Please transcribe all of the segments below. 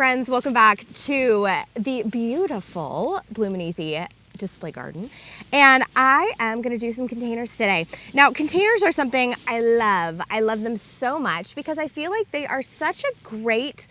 friends, welcome back to the beautiful Bloomin display garden. And I am gonna do some containers today. Now, containers are something I love. I love them so much because I feel like they are such a great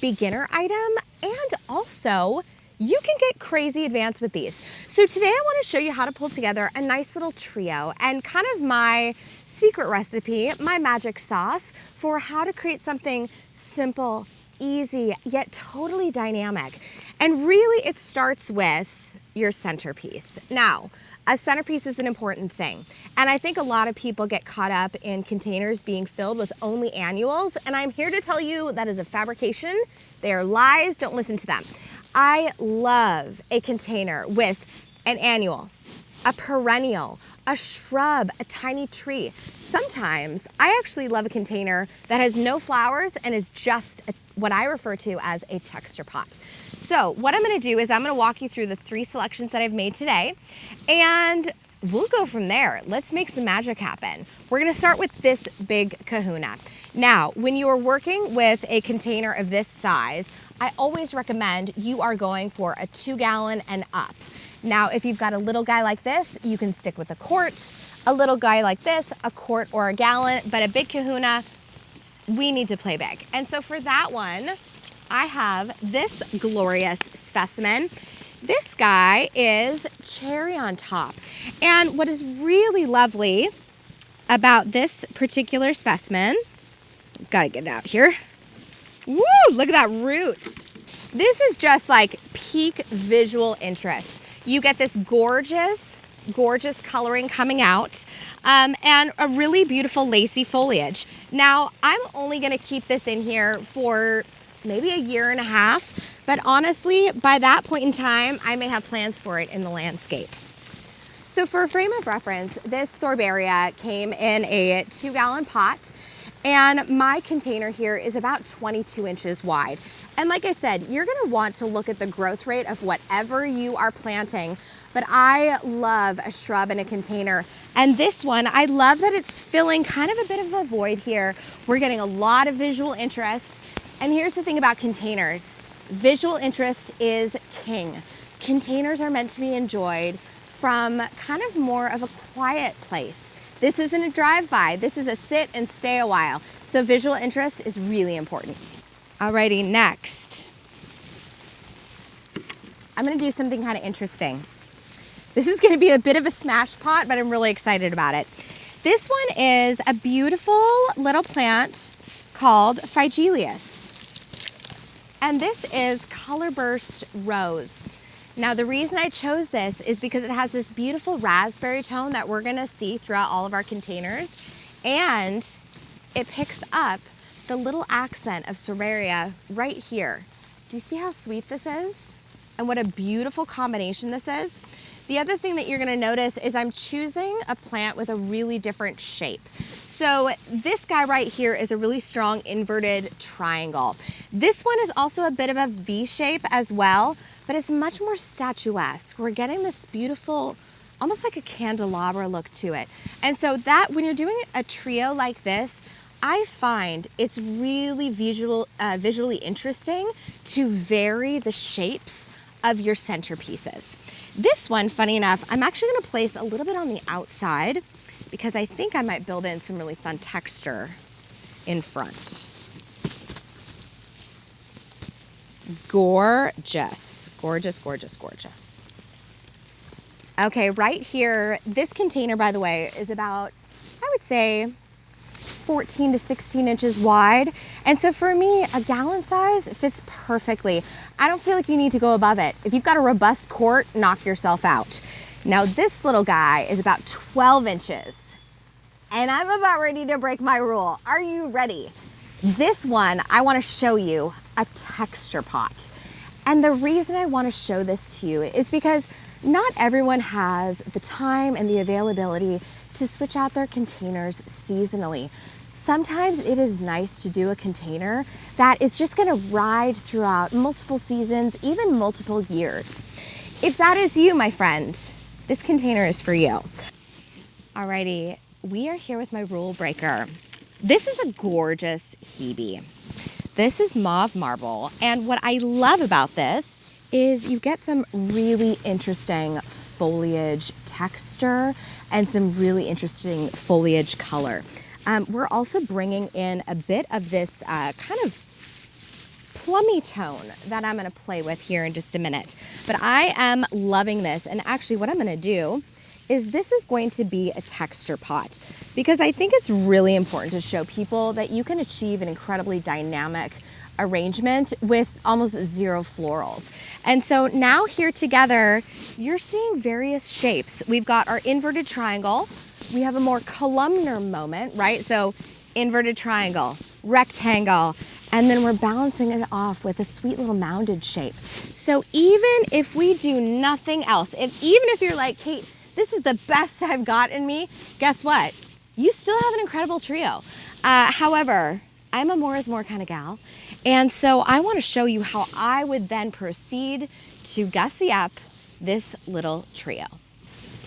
beginner item, and also you can get crazy advanced with these. So today I want to show you how to pull together a nice little trio and kind of my secret recipe, my magic sauce for how to create something simple, easy, yet totally dynamic. And really it starts with your centerpiece. Now, a centerpiece is an important thing. And I think a lot of people get caught up in containers being filled with only annuals. And I'm here to tell you that is a fabrication. They are lies, don't listen to them. I love a container with an annual, a perennial, a shrub, a tiny tree. Sometimes I actually love a container that has no flowers and is just what I refer to as a texture pot. So what I'm gonna do is I'm gonna walk you through the 3 selections that I've made today, and we'll go from there. Let's make some magic happen. We're gonna start with this big kahuna. Now, when you are working with a container of this size, I always recommend you are going for a 2-gallon and up. Now, if you've got a little guy like this, you can stick with a quart. A little guy like this, a quart or a gallon, but a big kahuna, we need to play big. And so for that one, I have this glorious specimen. This guy is cherry on top. And what is really lovely about this particular specimen, gotta get it out here. Woo, look at that root. This is just like peak visual interest. You get this gorgeous coloring coming out and a really beautiful lacy foliage. Now, I'm only gonna keep this in here for maybe a 1.5 years, but honestly, by that point in time, I may have plans for it in the landscape. So for a frame of reference, this Thorbaria came in a 2-gallon pot, and my container here is about 22 inches wide. And like I said, you're gonna want to look at the growth rate of whatever you are planting, but I love a shrub in a container. And this one, I love that it's filling kind of a bit of a void here. We're getting a lot of visual interest. And here's the thing about containers. Visual interest is king. Containers are meant to be enjoyed from kind of more of a quiet place. This isn't a drive-by. This is a sit and stay a while. So visual interest is really important. Alrighty, next. I'm gonna do something kind of interesting. This is gonna be a bit of a smash pot, but I'm really excited about it. This one is a beautiful little plant called Phygelius. And this is Color Burst Rose. Now, the reason I chose this is because it has this beautiful raspberry tone that we're gonna see throughout all of our containers, and it picks up the little accent of Serraria right here. Do you see how sweet this is? And what a beautiful combination this is? The other thing that you're gonna notice is I'm choosing a plant with a really different shape. So this guy right here is a really strong inverted triangle. This one is also a bit of a V shape as well, but it's much more statuesque. We're getting this beautiful, almost like a candelabra look to it. And so that, when you're doing a trio like this, I find it's really visually interesting to vary the shapes of your centerpieces. This one, funny enough, I'm actually gonna place a little bit on the outside because I think I might build in some really fun texture in front. Gorgeous, gorgeous, gorgeous, gorgeous. Okay, right here, this container, by the way, is about, I would say, 14 to 16 inches wide. And so for me, a gallon size fits perfectly. I don't feel like you need to go above it. If you've got a robust quart, knock yourself out. Now this little guy is about 12 inches. And I'm about ready to break my rule. Are you ready? This one, I want to show you a texture pot. And the reason I want to show this to you is because not everyone has the time and the availability to switch out their containers seasonally. Sometimes it is nice to do a container that is just going to ride throughout multiple seasons, even multiple years. If that is you, my friend, this container is for you. Alrighty, we are here with my rule breaker. This is a gorgeous Hebe. This is mauve marble. And what I love about this is you get some really interesting foliage texture and some really interesting foliage color. We're also bringing in a bit of this kind of plummy tone that I'm gonna play with here in just a minute. But I am loving this. And actually what I'm gonna do is this is going to be a texture pot because I think it's really important to show people that you can achieve an incredibly dynamic arrangement with almost zero florals. And so now here together, you're seeing various shapes. We've got our inverted triangle. We have a more columnar moment, right? So inverted triangle, rectangle, and then we're balancing it off with a sweet little mounded shape. So even if we do nothing else, even if you're like, Kate, this is the best I've got in me, guess what? You still have an incredible trio. However, I'm a more is more kind of gal. And so I want to show you how I would then proceed to gussy up this little trio.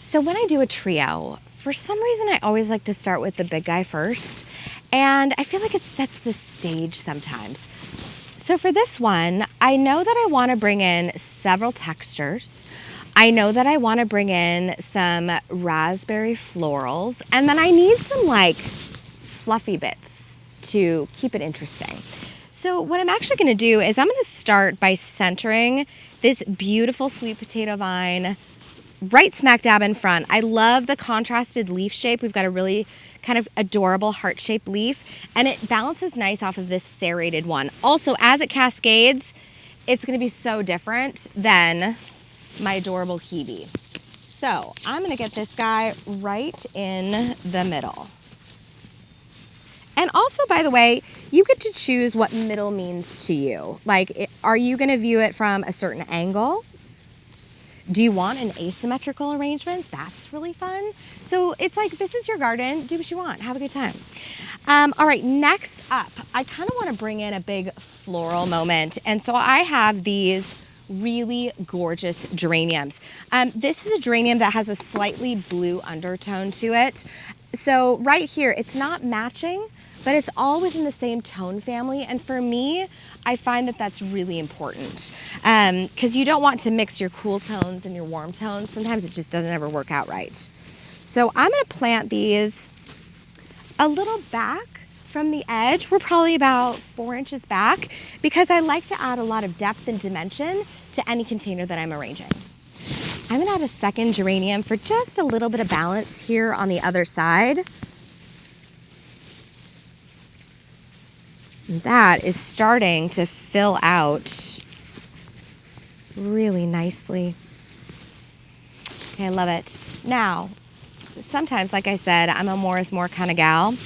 So when I do a trio, for some reason, I always like to start with the big guy first. And I feel like it sets the stage sometimes. So for this one, I know that I want to bring in several textures. I know that I want to bring in some raspberry florals, and then I need some like fluffy bits to keep it interesting. So what I'm actually going to do is I'm going to start by centering this beautiful sweet potato vine right smack dab in front. I love the contrasted leaf shape. We've got a really kind of adorable heart-shaped leaf, and it balances nice off of this serrated one. Also, as it cascades, it's going to be so different than my adorable Hebe. So I'm gonna get this guy right in the middle. And also, by the way, you get to choose what middle means to you. Like, are you gonna view it from a certain angle? Do you want an asymmetrical arrangement? That's really fun. So it's like, this is your garden, do what you want, have a good time. All right, next up, I kind of wanna bring in a big floral moment. And so I have these really gorgeous geraniums. This is a geranium that has a slightly blue undertone to it. So right here, it's not matching, but it's all within the same tone family. And for me, I find that that's really important because you don't want to mix your cool tones and your warm tones. Sometimes it just doesn't ever work out right. So I'm gonna plant these a little back from the edge. We're probably about 4 inches back because I like to add a lot of depth and dimension to any container that I'm arranging. I'm gonna add a second geranium for just a little bit of balance here on the other side. And that is starting to fill out really nicely. Okay, I love it. Now, sometimes, like I said, I'm a more is more kind of gal.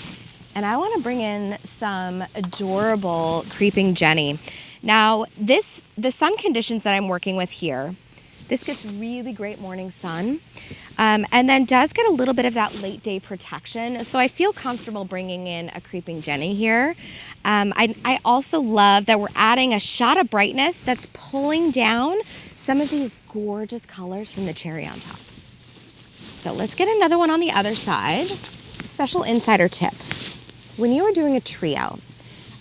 And I want to bring in some adorable creeping Jenny. Now, the sun conditions that I'm working with here, this gets really great morning sun and then does get a little bit of that late day protection. So I feel comfortable bringing in a creeping Jenny here. I also love that we're adding a shot of brightness that's pulling down some of these gorgeous colors from the cherry on top. So let's get another one on the other side. Special insider tip. When you are doing a trio,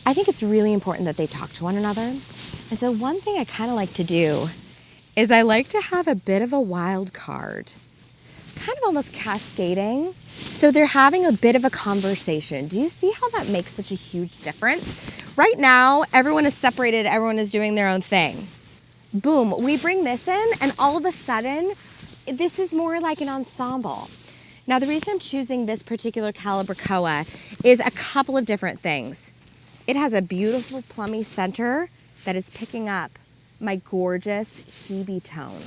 I think it's really important that they talk to one another. And so one thing I kind of like to do is I like to have a bit of a wild card, kind of almost cascading. So they're having a bit of a conversation. Do you see how that makes such a huge difference? Right now, everyone is separated, everyone is doing their own thing. Boom, we bring this in and all of a sudden, this is more like an ensemble. Now, the reason I'm choosing this particular Calibrachoa is a couple of different things. It has a beautiful plummy center that is picking up my gorgeous Hebe tone.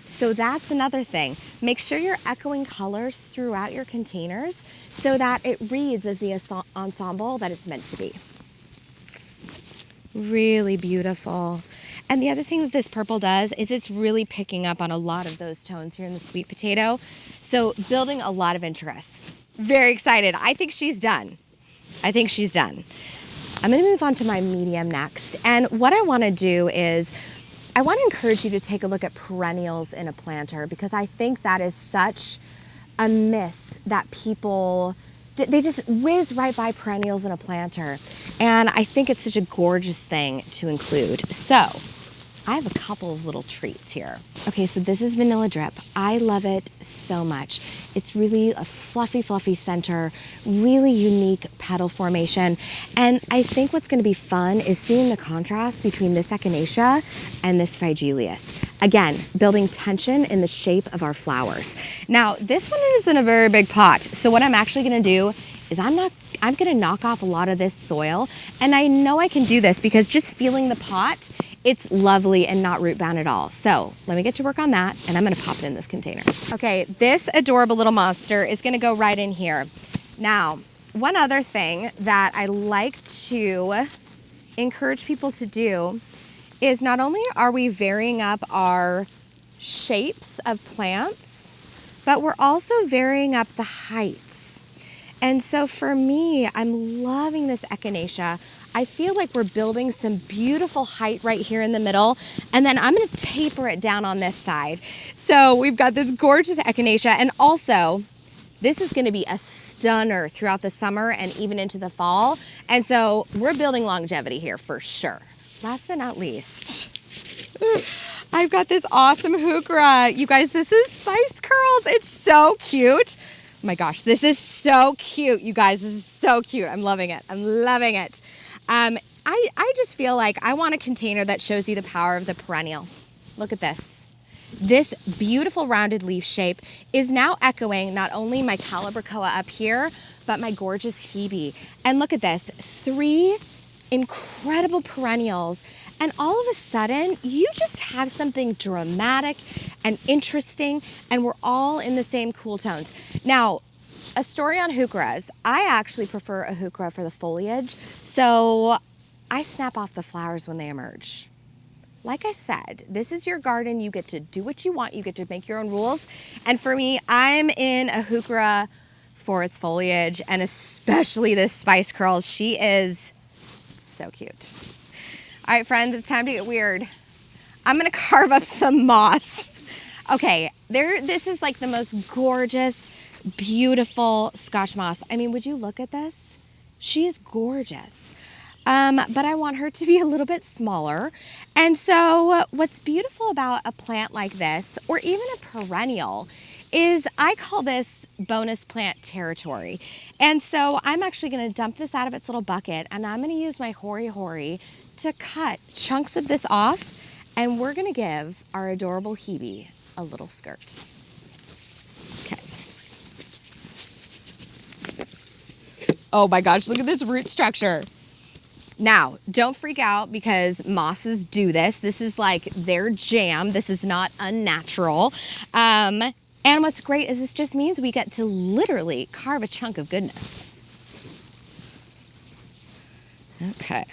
So that's another thing. Make sure you're echoing colors throughout your containers so that it reads as the ensemble that it's meant to be. Really beautiful. And the other thing that this purple does is it's really picking up on a lot of those tones here in the sweet potato. So building a lot of interest. Very excited. I think she's done. I'm gonna move on to my medium next. And what I wanna do is, I wanna encourage you to take a look at perennials in a planter because I think that is such a miss that people they just whiz right by perennials in a planter. And I think it's such a gorgeous thing to include. So I have a couple of little treats here. Okay, so this is Vanilla Drip. I love it so much. It's really a fluffy, fluffy center, really unique petal formation. And I think what's gonna be fun is seeing the contrast between this echinacea and this Phygelius. Again, building tension in the shape of our flowers. Now, this one is in a very big pot. So what I'm actually gonna do is I'm gonna knock off a lot of this soil. And I know I can do this because just feeling the pot, it's lovely and not root bound at all. So let me get to work on that, and I'm gonna pop it in this container. Okay, this adorable little monster is gonna go right in here. Now, one other thing that I like to encourage people to do is not only are we varying up our shapes of plants, but we're also varying up the heights. And so for me, I'm loving this echinacea. I feel like we're building some beautiful height right here in the middle, and then I'm gonna taper it down on this side. So we've got this gorgeous echinacea, and also this is gonna be a stunner throughout the summer and even into the fall. And so we're building longevity here for sure. Last but not least, I've got this awesome heuchera. You guys, this is Spice Curls. It's so cute. Oh my gosh, this is so cute, you guys. This is so cute. I'm loving it. I'm loving it. I just feel like I want a container that shows you the power of the perennial. Look at this. This beautiful rounded leaf shape is now echoing not only my calibrachoa up here, but my gorgeous hebe. And look at this, 3 incredible perennials. And all of a sudden, you just have something dramatic and interesting, and we're all in the same cool tones. Now, a story on heucheras. I actually prefer a heuchera for the foliage, so I snap off the flowers when they emerge. Like I said, this is your garden. You get to do what you want. You get to make your own rules. And for me, I'm in a heuchera for its foliage, and especially this Spice Curls. She is so cute. All right, friends, it's time to get weird. I'm gonna carve up some moss. Okay, this is like the most gorgeous, beautiful Scotch moss. I mean, would you look at this? She is gorgeous. But I want her to be a little bit smaller. And so what's beautiful about a plant like this, or even a perennial, is I call this bonus plant territory. And so I'm actually gonna dump this out of its little bucket, and I'm gonna use my Hori Hori to cut chunks of this off, and we're gonna give our adorable hebe a little skirt. Okay. Oh my gosh, look at this root structure. Now, don't freak out because mosses do this. This is like their jam. This is not unnatural. And what's great is this just means we get to literally carve a chunk of goodness. Okay.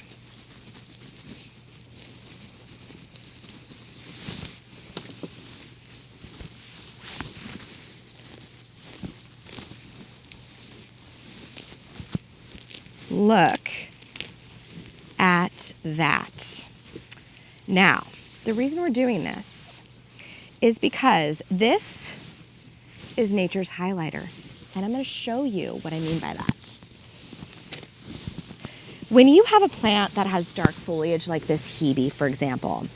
Look at that. Now, the reason we're doing this is because this is nature's highlighter, and I'm going to show you what I mean by that. When you have a plant that has dark foliage like this hebe, for example,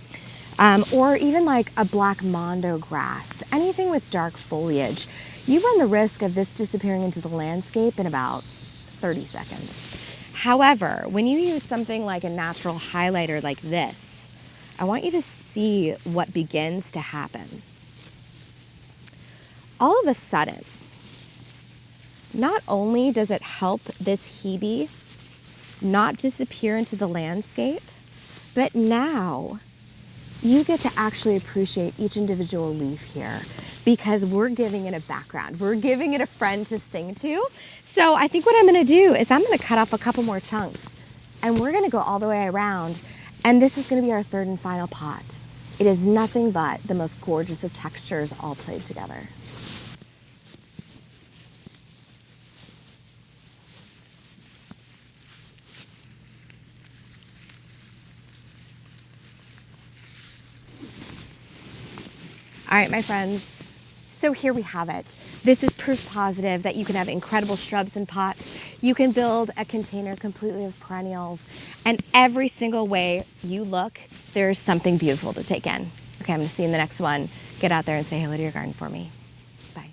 or even like a black mondo grass, anything with dark foliage, you run the risk of this disappearing into the landscape in about 30 seconds. However, when you use something like a natural highlighter like this, I want you to see what begins to happen. All of a sudden, not only does it help this hebe not disappear into the landscape, but now you get to actually appreciate each individual leaf here because we're giving it a background. We're giving it a friend to sing to. So I think what I'm gonna do is I'm gonna cut off a couple more chunks, and we're gonna go all the way around, and this is gonna be our third and final pot. It is nothing but the most gorgeous of textures all played together. All right, my friends, So here we have it. This is proof positive that you can have incredible shrubs and pots. You can build a container completely of perennials. And every single way you look, there's something beautiful to take in. Okay, I'm gonna see you in the next one. Get out there and say hello to your garden for me. Bye.